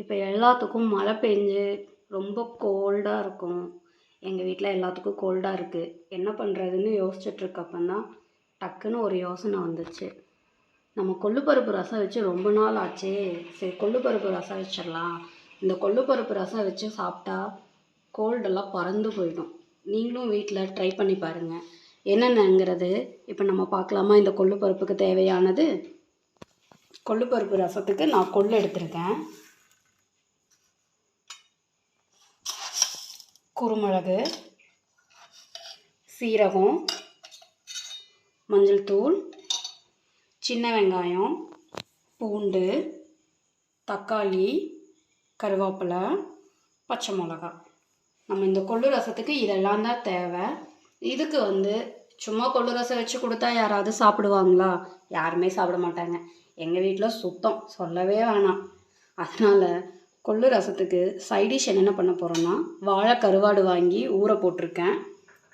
இப்போ எல்லாத்துக்கும் மழை பெஞ்சு ரொம்ப கோல்டாக இருக்கும். எங்கள் வீட்டில் எல்லாத்துக்கும் கோல்டாக இருக்குது. என்ன பண்ணுறதுன்னு யோசிச்சுட்ருக்கப்பந்தான் டக்குன்னு ஒரு யோசனை வந்துச்சு. நம்ம கொள்ளு பருப்பு ரசம் வச்சு ரொம்ப நாள் ஆச்சே, சரி கொள்ளு பருப்பு ரசம் வச்சிடலாம். இந்த கொள்ளு பருப்பு ரசம் வச்சு சாப்பிட்டா கோல்டெல்லாம் பறந்து போயிடும். நீங்களும் வீட்டில் ட்ரை பண்ணி பாருங்கள். என்னென்னங்கிறது இப்போ நம்ம பார்க்கலாமா? இந்த கொள்ளு பருப்புக்கு தேவையானது, கொள்ளு பருப்பு ரசத்துக்கு நான் கொள்ளு எடுத்திருக்கேன். குருமிளகு, சீரகம், மஞ்சள் தூள், சின்ன வெங்காயம், பூண்டு, தக்காளி, கருவேப்பிலை, பச்சை மிளகா. நம்ம இந்த கொள்ளு ரசத்துக்கு இதெல்லாம் தான் தேவை. இதுக்கு சும்மா கொள்ளு ரசம் வச்சு கொடுத்தா யாராவது சாப்பிடுவாங்களா? யாருமே சாப்பிட மாட்டாங்க. எங்கள் வீட்டில் சுத்தம் சொல்லவே வேணாம். அதனால் கொள்ளு ரசத்துக்கு சைடிஷ் என்னென்ன பண்ண போகிறோன்னா, வாழை கருவாடு வாங்கி ஊற போட்டிருக்கேன்.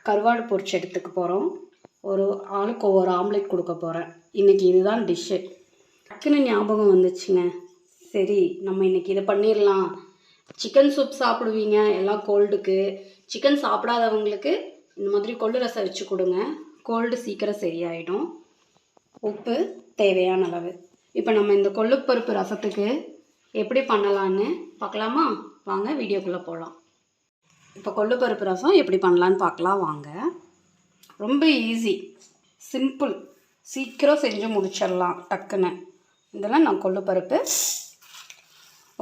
கருவாடு பொரிச்சு எடுத்துக்க போகிறோம். ஒரு ஆளுக்கு ஒவ்வொரு ஆம்லேட் கொடுக்க போகிறேன். இன்றைக்கி இதுதான் டிஷ்ஷு. டக்குன்னு ஞாபகம் வந்துச்சுங்க. சரி நம்ம இன்றைக்கி இதை பண்ணிடலாம். சிக்கன் சூப் சாப்பிடுவீங்க எல்லாம் கோல்டுக்கு. சிக்கன் சாப்பிடாதவங்களுக்கு இந்த மாதிரி கொள்ளு ரசம் வச்சு கொடுங்க. கோல்டு சீக்கிரம் சரியாயிடும். உப்பு தேவையான அளவு. இப்போ நம்ம இந்த கொள்ளு பருப்பு ரசத்துக்கு எப்படி பண்ணலான்னு பார்க்கலாமா? வாங்க வீடியோக்குள்ளே போகலாம். இப்போ கொள்ளு பருப்பு ரசம் எப்படி பண்ணலான்னு பார்க்கலாம் வாங்க. ரொம்ப ஈஸி, சிம்பிள், சீக்கிரம் செஞ்சு முடிச்சிடலாம் டக்குன்னு. இதெல்லாம் நான் கொள்ளு பருப்பு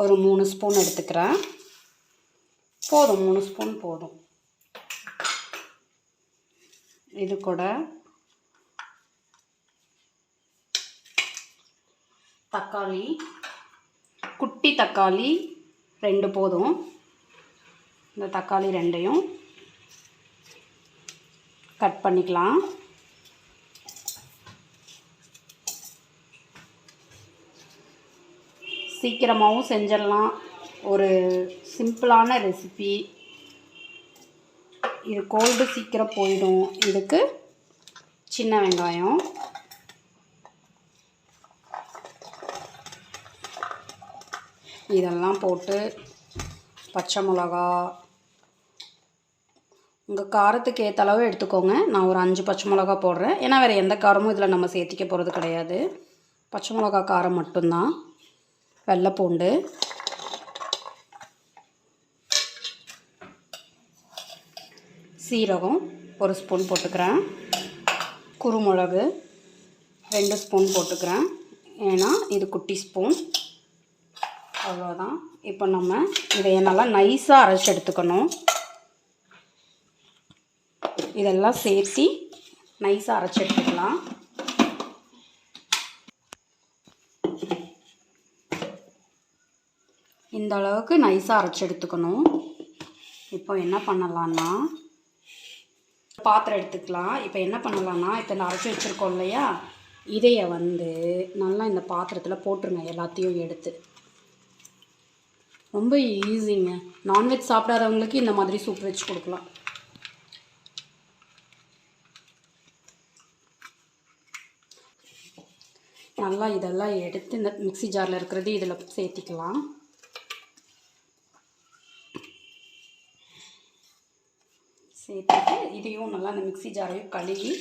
ஒரு 3 ஸ்பூன் எடுத்துக்கிறேன். போதும், 3 ஸ்பூன் போதும். இது கூட தக்காளி, குட்டி தக்காளி 2 போதும். இந்த தக்காளி 2ஐயும் கட் பண்ணிக்கலாம். சீக்கிரமாகவும் செஞ்சிடலாம். ஒரு சிம்பிளான ரெசிபி. இது கோல்டு சீக்கிரம் போயிடும். இதுக்கு சின்ன வெங்காயம், இதெல்லாம் போட்டு, பச்சை மிளகா உங்கள் காரத்துக்கு ஏற்ற அளவு எடுத்துக்கோங்க. நான் ஒரு 5 பச்சை மிளகா போடுறேன். ஏன்னா வேறு எந்த காரமும் இதில் நம்ம சேர்த்திக்க போகிறது கிடையாது. பச்சை மிளகா காரம் மட்டும்தான். வெள்ளைப்பூண்டு, சீரகம் 1 ஸ்பூன் போட்டுக்கிறேன். குருமிளகு 2 ஸ்பூன் போட்டுக்கிறேன். ஏன்னா இது குட்டி ஸ்பூன். அவ்வளோதான். இப்போ நம்ம இதை நல்லா நைஸாக அரைச்சி எடுத்துக்கணும். இதெல்லாம் சேர்த்து நைஸாக அரைச்சி எடுத்துக்கலாம். இந்த அளவுக்கு நைஸாக அரைச்சி எடுத்துக்கணும். இப்போ என்ன பண்ணலான்னா, பாத்திரம் எடுத்துக்கலாம். இப்போ என்ன பண்ணலான்னா, இப்போ இந்த அரைச்சி வச்சுருக்கோம் இல்லையா, இதையை நல்லா இந்த பாத்திரத்தில் போட்டுருங்க. எல்லாத்தையும் எடுத்து. ரொம்ப ஈஸிங்க. நான்வெஜ் சாப்பிடாதவங்களுக்கு இந்த மாதிரி சூப் வச்சு கொடுக்கலாம். நல்லா இதெல்லாம் எடுத்து இந்த மிக்ஸி ஜாரில் இருக்கிறது இதில் சேர்த்திக்கலாம். சேர்த்துட்டு இதையும் நல்லா அந்த மிக்ஸி ஜாரையும் கழுவி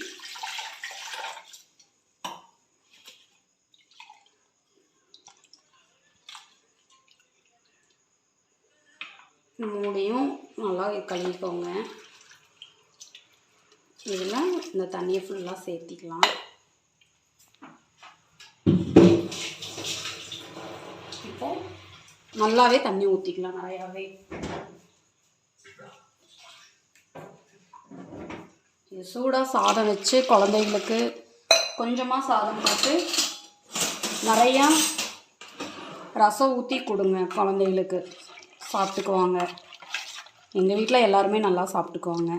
மூடியும் நல்லா கழுவிக்கோங்க. இதில் இந்த தண்ணியை ஃபுல்லாக சேர்த்திக்கலாம். இப்போது நல்லாவே தண்ணி ஊற்றிக்கலாம், நிறையாவே. இது சூடாக சாதம் வச்சு குழந்தைங்களுக்கு கொஞ்சமாக சாதம் போட்டு நிறையா ரசம் ஊற்றி கொடுங்க. குழந்தைகளுக்கு சாப்பிட்டுக்குவாங்க. எங்கள் வீட்டில் எல்லாருமே நல்லா சாப்பிட்டுக்குவாங்க.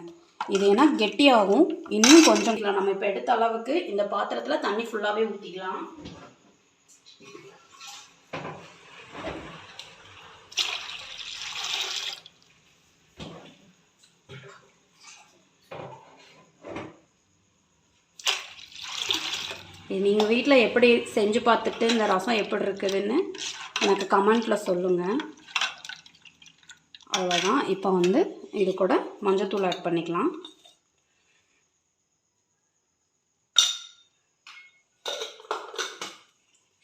இது ஏன்னா கெட்டியாகும். இன்னும் கொஞ்சம் நம்ம இப்போ எடுத்த அளவுக்கு இந்த பாத்திரத்தில் தண்ணி ஃபுல்லாகவே ஊற்றிக்கலாம். நீங்கள் வீட்டில் எப்படி செஞ்சு பார்த்துட்டு இந்த ரசம் எப்படி இருக்குதுன்னு எனக்கு கமெண்ட்டில் சொல்லுங்கள். அவ்வளோதான். இப்போ வந்து இது கூட மஞ்சத்தூள் ஆட் பண்ணிக்கலாம்.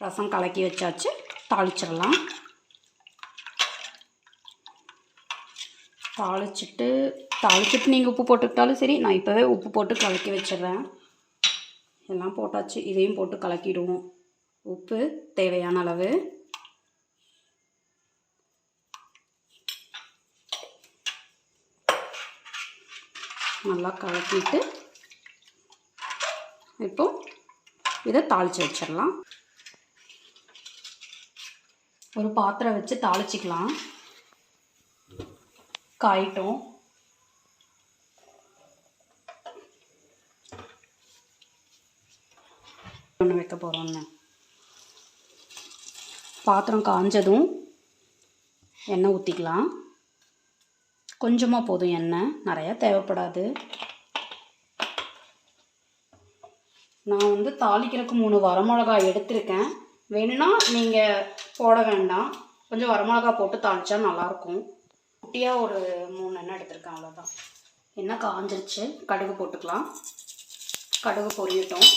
ரசம் கலக்கி வச்சாச்சு. தாளிச்சிடலாம். தாளிச்சிட்டு நீங்கள் உப்பு போட்டுக்கிட்டாலும் சரி, நான் இப்போவே உப்பு போட்டு கலக்கி வச்சிடுறேன். எல்லாம் போட்டாச்சு. இதையும் போட்டு கலக்கிடுவோம். உப்பு தேவையான அளவு. நல்லா கலக்கிட்டு இப்போ இதை தாளித்து வச்சிடலாம். ஒரு பாத்திரம் வச்சு தாளிச்சிக்கலாம். காயிட்டும். ஒன்று வைக்க போகிறோன்னு பாத்திரம் காஞ்சதும் எண்ணெய் ஊற்றிக்கலாம். கொஞ்சமாக போதும் எண்ணெய், நிறையா தேவைப்படாது. நான் வந்து தாளிக்கிறதுக்கு 3 வரமிளகாய் எடுத்திருக்கேன். வேணும்னா நீங்கள் போட வேண்டாம். கொஞ்சம் வரமிளகாய் போட்டு தாளித்தா நல்லாயிருக்கும். குட்டியாக ஒரு 3 எண்ணெய் எடுத்திருக்கேன், அவ்வளோதான். எண்ணெய் காஞ்சிருச்சு. கடுகு போட்டுக்கலாம். கடுகு பொரியட்டும்.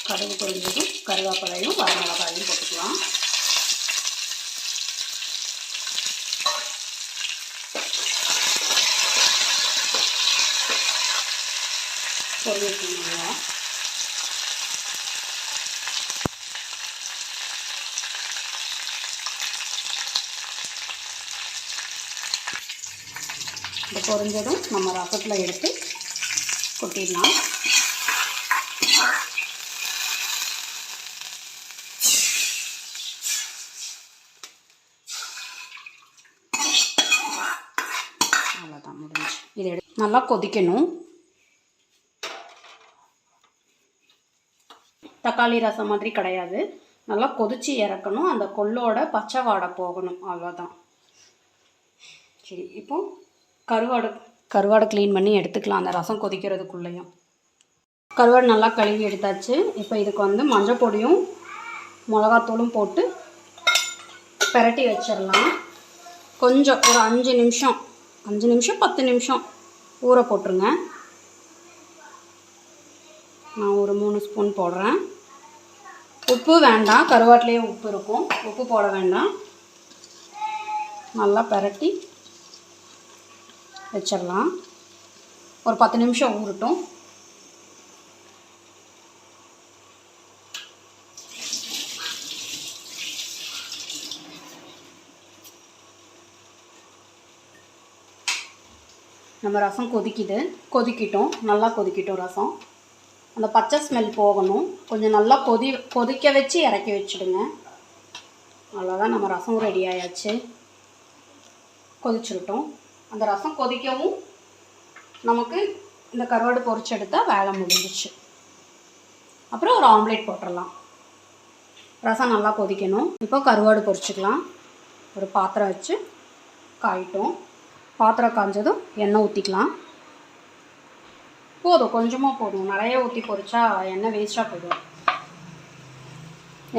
கடுகு பொரிஞ்சதும் கருவேப்பிலையும் வரமிளகாயும் போட்டுக்கலாம். பொரியட்டுங்க. இந்த பொரிஞ்சதும் நம்ம ரசத்தில் எடுத்து கொட்டிடலாம். அவ்வளோதான், முடிஞ்சு. இதை நல்லா கொதிக்கணும். தக்காளி ரசம் மாதிரி கிடையாது. நல்லா கொதித்து இறக்கணும். அந்த கொள்ளோட பச்சை வாடை போகணும். அவ்வளோதான். சரி, இப்போ கருவாடை க்ளீன் பண்ணி எடுத்துக்கலாம். அந்த ரசம் கொதிக்கிறதுக்குள்ளேயும் கருவாடு நல்லா கழுவி எடுத்தாச்சு. இப்போ இதுக்கு வந்து மஞ்சள் பொடியும் மிளகாத்தூளும் போட்டு பெரட்டி வச்சிடலாம். கொஞ்சம் ஒரு 5 நிமிஷம் 10 நிமிஷம் ஊற போட்டுருங்க. நான் ஒரு 3 ஸ்பூன் போடுறேன். உப்பு வேண்டாம், கருவாட்டிலேயே உப்பு இருக்கும். உப்பு போட வேண்டாம். நல்லா பெரட்டி வச்சிடலாம். ஒரு 10 நிமிஷம் ஊறட்டும். நம்ம ரசம் கொதிக்கிட்டோம். நல்லா கொதிக்கிட்டோம் ரசம். அந்த பச்சை ஸ்மெல் போகணும். கொஞ்சம் நல்லா கொதிக்க வச்சு இறக்கி வச்சுடுங்க. அவ்வளோதான், நம்ம ரசம் ரெடி ஆயாச்சு. கொதிச்சுருட்டோம். அந்த ரசம் கொதிக்கவும் நமக்கு இந்த கருவாடு பொரிச்சு எடுத்தால் வேலை முடிஞ்சிச்சு. அப்புறம் ஒரு ஆம்லேட் போட்டுடலாம். ரசம் நல்லா கொதிக்கணும். இப்போ கருவாடு பொரிச்சுக்கலாம். ஒரு பாத்திரம் வச்சு காயிட்டோம். பாத்திரம் காஞ்சதும் எண்ணெய் ஊற்றிக்கலாம். போதும், கொஞ்சமாக போதும். நிறைய ஊற்றி பொரிச்சா எண்ணெய் வேஸ்ட்டாக போயிடும்.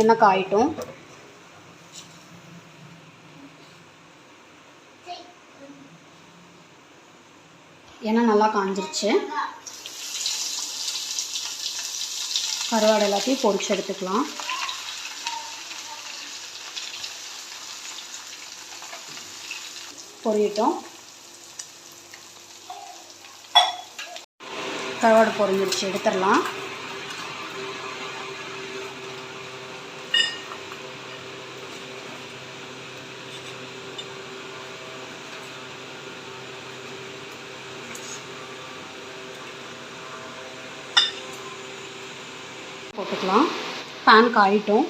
எண்ணெய் காயிட்டும். எண்ணெய் நல்லா காஞ்சிருச்சு. கருவாடு எல்லாத்தையும் பொரிச்சு எடுத்துக்கலாம். பொரியட்டும். கருவாடு பொரிஞ்சிருச்சு, எடுத்துடலாம். போட்டுக்கலாம். பேன் காயிட்டும்.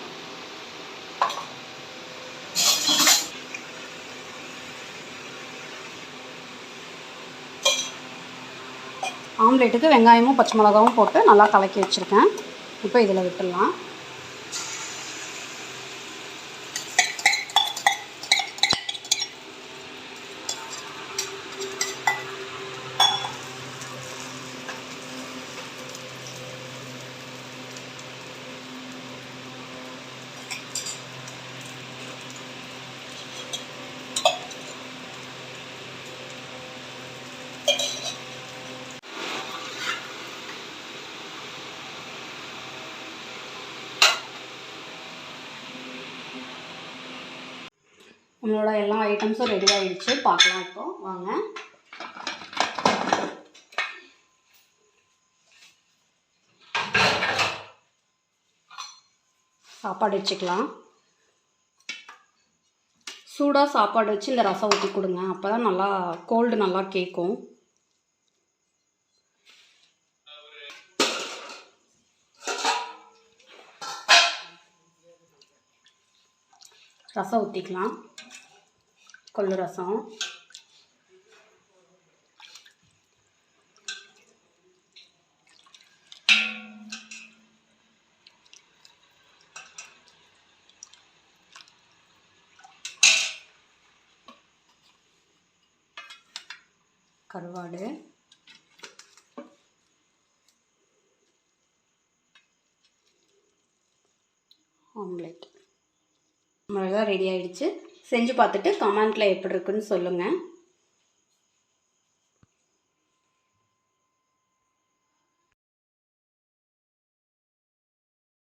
ஆம்லேட்டுக்கு வெங்காயமும் பச்சை மிளகாவும் போட்டு நல்லா கலக்கி வச்சுருக்கேன். இப்போ இதில் விட்டுடலாம். நம்மளோட எல்லா ஐட்டம்ஸும் ரெடி ஆகிடுச்சு. பார்க்கலாம் இப்போ வாங்க. சாப்பாடு வச்சுக்கலாம். சூடாக சாப்பாடு வச்சு இந்த ரசம் ஊற்றி கொடுங்க. அப்போ தான் நல்லா கோல்டு நல்லா கேட்கும். ரசம் ஊற்றிக்கலாம். கொள்ளு ரசம். கருவாடு. ஆம்லெட். நம்மளெல்லாம் ரெடி ஆகிடுச்சு. செஞ்சு பார்த்துட்டு கமெண்ட்டில் எப்படி இருக்குன்னு சொல்லுங்கள்.